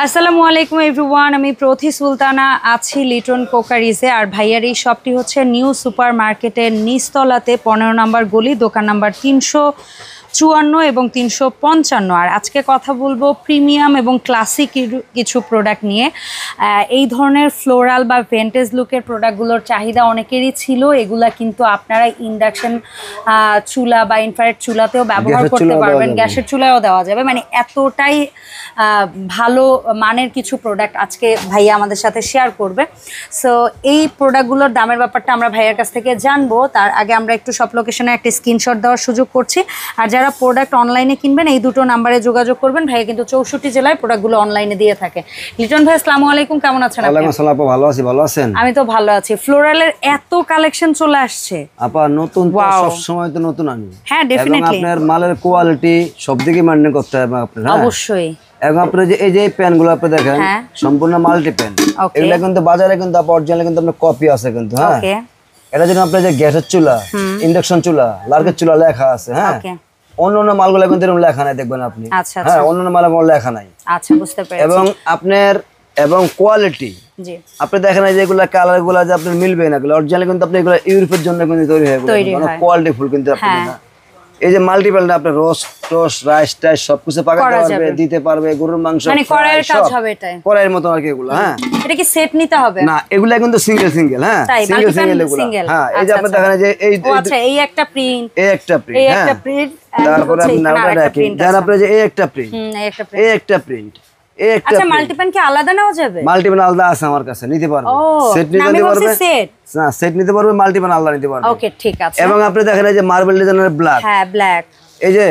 আসসালামু আলাইকুম এভরিওয়ান, আমি প্রথি সুলতানা আছি লিটন কোকারিজে। আর ভাইয়ার এই শপটি হচ্ছে নিউ সুপার মার্কেটের নিচতলাতে 15 নম্বর গলি, দোকান নাম্বার 354 এবং 355। আর আজকে কথা বলবো প্রিমিয়াম এবং ক্লাসিক কিছু প্রোডাক্ট নিয়ে। এই ধরনের ফ্লোরাল বা ভেন্টেজ লুকের প্রোডাক্টগুলোর চাহিদা অনেকেরই ছিল। এগুলা কিন্তু আপনারা ইন্ডাকশন চুলা বা ইনফ্রারেড চুলাতেও ব্যবহার করতে পারবেন, গ্যাসের চুলায়ও দেওয়া যাবে। মানে এতটাই ভালো মানের কিছু প্রোডাক্ট আজকে ভাইয়া আমাদের সাথে শেয়ার করবে। সো এই প্রোডাক্টগুলোর দামের ব্যাপারটা আমরা ভাইয়ার কাছ থেকে জানবো। তার আগে আমরা একটু সব লোকেশনে একটা স্ক্রিনশট দেওয়ার সুযোগ করছি। আর যারা প্রোডাক্ট অনলাইনে কিনবেন এই দুটো নাম্বারে যোগাযোগ করবেন। ভাইয়া কিন্তু 64 জেলায় প্রোডাক্টগুলো অনলাইনে দিয়ে থাকে। লিটন ভাই আসসালামু আলাইকুম, কেমন আছেন? ওয়ালাইকুম আসসালাম আপা, ভালো আছি। ভালো আছেন? আমি তো ভালো আছি। ফ্লোরালের এত কালেকশন চলে আসছে আপা, নতুন তো সব সময় তো নতুন আনি। হ্যাঁ ডেফিনেটলি। আপনার মালের কোয়ালিটি সব দিকে মেইনটেইন করতে হবে আপনার। অবশ্যই। এবং আপনার যে এই যে প্যানগুলো আপনি দেখেন সম্পূর্ণ মাল্টি প্যান, এগুলা কিন্তু বাজারে কিন্তু অরিজিনাল কিন্তু আপনার কপি আছে কিন্তু। হ্যাঁ, এটা যেন আপনার যে গ্যাসের চুলা, ইন্ডাকশন চুলা, লার্গের চুলা লেখা আছে। হ্যাঁ, অন্যান্য মালগুলো কিন্তু এরকম লেখা নাই, দেখবেন আপনি। হ্যাঁ, অন্যান্য মাল লেখা নাই। আচ্ছা, বুঝতে পেরেছি। এবং আপনার এবং কোয়ালিটি আপনি দেখেন যে এগুলা কালার গুলা যে আপনার মিলবে না, অরিজিনাল কিন্তু আপনি এগুলো ইউরোপের জন্য কিন্তু তৈরি হয়, কোয়ালিটি ফুল কিন্তু আপনি না। এই যে মাল্টিপল না, আপনি রোস্ট রাইস টাইস সবকিছু পাকাতে পারবে, দিতে পারবে, গরুর মাংস মানে কড়াইয়ের কাজ হবে এটা, কড়াইয়ের মতো আর কি এগুলো। হ্যাঁ, এটা কি সেট নিতে হবে না, এগুলা কিন্তু সিঙ্গেল সিঙ্গেল। হ্যাঁ, সিঙ্গেল সিঙ্গেল এগুলো। হ্যাঁ, এই যে আপনি দেখেন যে এই আচ্ছা, এই একটা প্রিন্ট, এই একটা প্রিন্ট, এই একটা প্রিন্ট, তারপরে আপনি ওটা দেখেন যারা আপনি যে এই একটা প্রিন্ট, এই একটা প্রিন্ট। আচ্ছা, মাল্টিপ্যান কি আলাদা নেওয়া যাবে? মাল্টিপ্যান আলাদা আছে আমার কাছে, নিতে পারবে। সেট নিতে পারবে, না সেট নিতে পারবে, মাল্টিপ্যান আলাদা নিতে পারবে। ওকে, ঠিক আছে। এবং আপনি দেখেন এই যে মার্বেল ডিজাইনের ব্ল্যাক, হ্যাঁ ব্ল্যাক, এই যে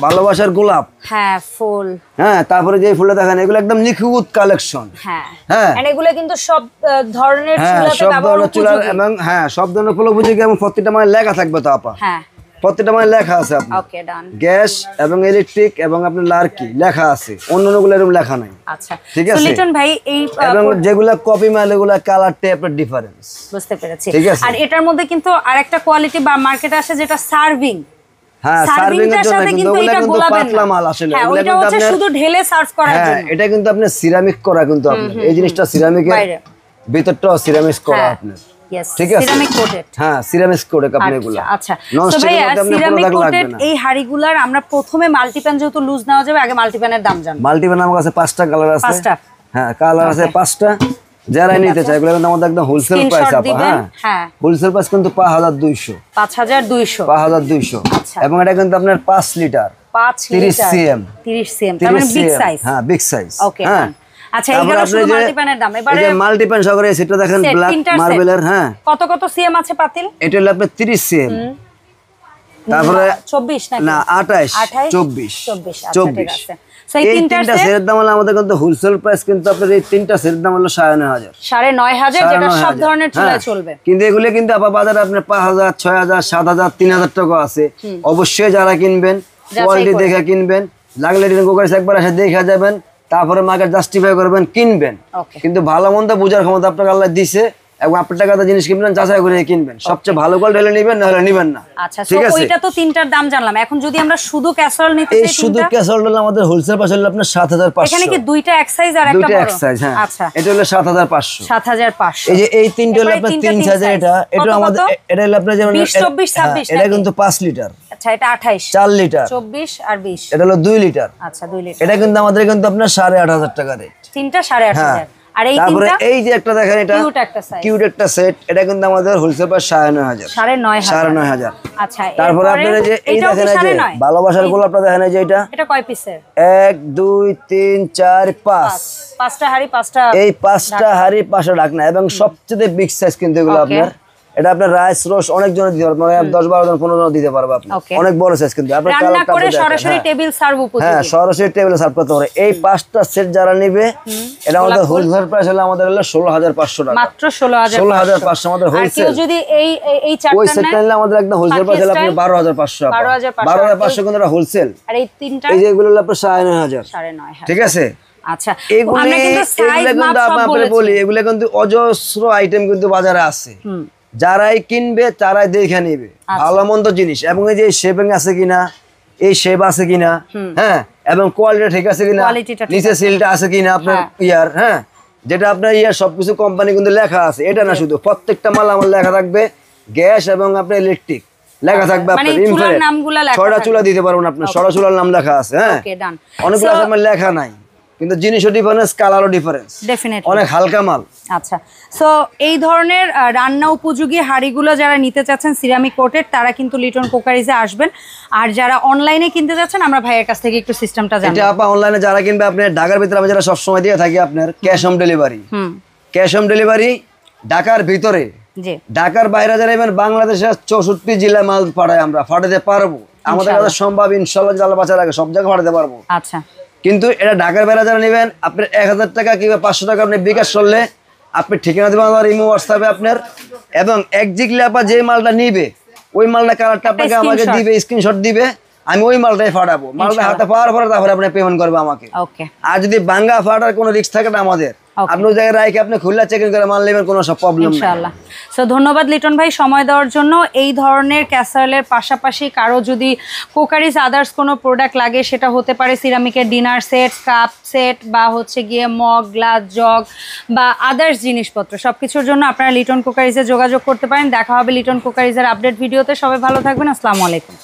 ভালোবাসার গোলাপ, হ্যাঁ ফুল, হ্যাঁ, তারপরে যে ফুলটা দেখেন এগুলো একদম নিখুঁত কালেকশন। হ্যাঁ হ্যাঁ, মানে এগুলো কিন্তু সব ধরনের চুলাতে ব্যবহার চুলা এবং হ্যাঁ সব ধরনের ফুল উপযোগী। এবং প্রত্যেকটা মানে লেখা থাকবে তো আপা। হ্যাঁ, প্রত্যেকটা মানে লেখা আছে আপনার। ওকে, ডান। গ্যাস এবং ইলেকট্রিক এবং আপনার লার্কি লেখা আছে, অন্যগুলো এরকম লেখা নাই। আচ্ছা, ঠিক আছে। লিটন ভাই এই এবং যেগুলা কপি মাল এগুলা কালার টাইপের ডিফারেন্স, বুঝতে পেরেছি। আর এটার মধ্যে কিন্তু আরেকটা কোয়ালিটি বা মার্কেট আসে যেটা সার্ভিং। হ্যাঁ, সার্ভিং এর জন্য কিন্তু এটা কিন্তু পাতলা মাল আসলে, এগুলা কিন্তু আপনি শুধু ঢেলে সার্ভ করার জন্য। হ্যাঁ, এটা কিন্তু আপনি সিরামিক করা, কিন্তু আপনার এই জিনিসটা সিরামিকের ভিতরটাও সিরামিক করা আপনার। ঠিক আছে, সিরামিক কোটেড। হ্যাঁ, সিরামিক কোটেড আপনি এগুলো। আচ্ছা, তো ভাই সিরামিক কোটেড এই হাড়িগুলার আমরা প্রথমে মাল্টিপ্যান যেহেতু লুজ নেওয়া যাবে, আগে মাল্টিপ্যানের দাম জানবো। মাল্টিপ্যান আমার কাছে 5টা কালার আছে। 5টা? হ্যাঁ, কালার আছে 5টা। যারা নিতে চায় এগুলো কিন্তু আমাদের একদম হোলসেল প্রাইস আপা। হ্যাঁ, হোলসেল প্রাইস কিন্তু 5200। 5200। এবং এটা কিন্তু আপনার 5 লিটার, 30 সিএম। 30 সিএম তার মানে বিগ সাইজ। হ্যাঁ, বিগ সাইজ। ওকে, আচ্ছা, এইগুলো শুধু মাল্টিপ্যানের দাম। এবারে এই যে মাল্টিপ্যান সহকারে সেটা দেখেন ব্ল্যাক মার্বেলের। হ্যাঁ, কত কত সিএম আছে পাতিল? এটা হলো আপনার 30 সিএম। তারপরে 24 নাকি? না, 28 24। আচ্ছা, ঠিক আছে। এই তিনটা সেটের দাম হলো আমাদের কিন্তু হোলসেল প্রাইস, কিন্তু আপনার এই তিনটা সেটের দাম হলো 9500। 9500, যেটা সব ধরনের চুলায় চলবে। কিন্তু এগুলো কিন্তু আপা বাজারে আপনার 5000 6000 7000 3000 টাকা আছে। অবশ্যই যারা কিনবেন কোয়ালিটি দেখে কিনবেন, লাগলে রিটার্ন করে একবার এসে দেখে যাবেন, তারপরে মার্কেট জাস্টিফাই করবেন, কিনবেন। কিন্তু ভালো মন্দ বোঝার ক্ষমতা আপনাকে আল্লাহ দিয়েছে, এবং আপনার টাকাতে জিনিস কিনবেন যাচাই করে কিনবেন। সবচেয়ে ভালো কোয়ালিটি হলে নেবেন, না হলে নেবেন না। আচ্ছা, ঠিক আছে। ওইটা তো তিনটার দাম জানলাম। এখন যদি আমরা শুধু ক্যাসারোল নিতে চাই, শুধু ক্যাসারোল হলে আমাদের হোলসেল প্রাইস হলো আপনার 7500। এখানে কি দুইটা এক সাইজ আর একটা বড়? দুইটা এক সাইজ। হ্যাঁ, আচ্ছা, এটা হলো 7500। 7500। এই যে এই তিনটা হলো আপনার 3 সাইজের। এটা আমাদের এটা হলো আপনার যেমন 20 24 26। এটা কিন্তু 5 লিটার। আচ্ছা, এটা 28 4 লিটার 24 আর 20। এটা হলো 2 লিটার। আচ্ছা, 2 লিটার। এটা কিন্তু আমাদের কিন্তু আপনার 8500 টাকা রেট। তিনটা 8500। আর এই তারপরে তিনটা এই যে একটা দেখেন, এটা কিউট একটা সেট, এটা কিন্তু আমাদের হোলসেল প্রাইস 9500। আচ্ছা, তারপরে আপনারা যে এই দেখেন যে ভালোবাসার গোলাপটা দেখেন, এই যে এটা কয় পিসের? 1 2 3 4 5 5টা হাড়ি, 5টা এই 5টা হাড়ি 5টা ঢাকনা, এবং সবচেয়ে বিগ সাইজ কিন্তু এগুলো আপনার। এটা আপনার রাইস রোস অনেক জন দিতে পারবে, মানে 10 12 জন 15 জন দিতে পারবে আপনি। অনেক বড় সাইজ কিন্তু আপনি রান্না করে সরাসরি টেবিল সার্ভ উপযোগী। হ্যাঁ, সরাসরি টেবিলে সার্ভ করতে পারে। এই 5টা সেট যারা নেবে, এটা আমাদের হোলসেল প্রাইস হলো আমাদের হলো 16500 টাকা। মাত্র 16500 আমাদের হোলসেল। আর কেউ যদি এই চারটা ওই সেটটা নিলে আমাদের একদম হোলসেল প্রাইস হলো আপনি 12500 টাকা। 12500 কিন্তু এটা হোলসেল। আর এই তিনটা এই যে এগুলো হলো আপনার 9500। ঠিক আছে। আচ্ছা, আমরা কিন্তু সাইজ মাপ সব বলি, এগুলো কিন্তু অজস্র আইটেম কিন্তু বাজারে আছে। যারাই কিনবে তারাই দেখে নেবে ভালো মন্দ জিনিস, এবং এই যে শেপিং আছে কিনা, এই শেপ আছে কিনা। হ্যাঁ, এবং কোয়ালিটি ঠিক আছে কিনা, কোয়ালিটিটা ঠিক নিচে সিলটা আছে কিনা আপনার ইয়ার, হ্যাঁ যেটা আপনার ইয়ার সবকিছু কোম্পানি কিন্তু লেখা আছে, এটা না শুধু প্রত্যেকটা মাল আমার লেখা থাকবে, গ্যাস এবং আপনার ইলেকট্রিক লেখা থাকবে, মানে আপনার চুলার ইনফ্রারেড নামগুলো লেখা ছয়টা থাকবে। চুলা দিতে পারবেন, আপনার ছয়টা চুলার নাম লেখা আছে, হ্যাঁ ওকে ডান। অনেকগুলো আছে আমার লেখা নাই, কিন্তু জিনিসও ডিফারেন্স, কালারও ডিফারেন্স, ডেফিনেটলি অনেক হালকা মাল। আচ্ছা, সো এই ধরনের রান্না উপযোগী হাঁড়িগুলো যারা নিতে চাচ্ছেন সিরামিক কোটেড, তারা কিন্তু লিটন কুকারিজে আসবেন। আর যারা অনলাইনে কিনতে যাচ্ছেন, আমরা ভাইয়ের কাছ থেকে একটু সিস্টেমটা জানবো। এটা আপা অনলাইনে যারা কিনবে, আপনার ঢাকার ভিতরে আমি যারা সবসময় দিয়ে থাকি আপনার cash on delivery, cash on delivery ঢাকার ভিতরে, জি ঢাকার বাইরে যারা এবার বাংলাদেশের 64 জেলায় মাল পাঠায়, আমরা পাঠাতে পারবো, আমাদের কাছে সম্ভব ইনশাআল্লাহ, জাল বাঁচা লাগে সব জায়গায় পাঠাতে পারবো। আচ্ছা, কিন্তু এটা ঢাকার বাইরে যারা নেবেন, আপনার 1000 টাকা কিংবা 500 টাকা আপনি বিকাশ করলে আপনি ঠিকানা দেবেন আমার ইমো হোয়াটসঅ্যাপে আপনার, এবং একজিক্টলি আপা যে মালটা নিবে ওই মালটা কালারটা আপনাকে আমাকে দিবে, স্ক্রিনশট দিবে, আমি ওই মালটাই ফাটাবো, মালটা হাতে পাওয়ার পরে তারপরে আপনি পেমেন্ট করবে আমাকে। ওকে, আর যদি বাঙ্গা ফাটার কোনো রিস্ক থাকে না আমাদের, আপনি ওই জায়গায় রাখে আপনি খুললা চেক ইন করে মাল নেবেন, কোনো সব প্রবলেম নেই ইনশাআল্লাহ। সো ধন্যবাদ লিটন ভাই সময় দেওয়ার জন্য। এই ধরনের ক্যাসারোলের পাশাপাশি কারো যদি কুকারিজ আদার্স কোনো প্রোডাক্ট লাগে, সেটা হতে পারে সিরামিকের ডিনার সেট, কাপ সেট, বা হচ্ছে গিয়ে মগ, গ্লাস, জগ বা আদার্স জিনিসপত্র, সব কিছুর জন্য আপনারা লিটন কুকারিজে যোগাযোগ করতে পারেন। দেখা হবে লিটন কুকারিজের আপডেট ভিডিওতে। সবাই ভালো থাকবেন, আসসালামু আলাইকুম।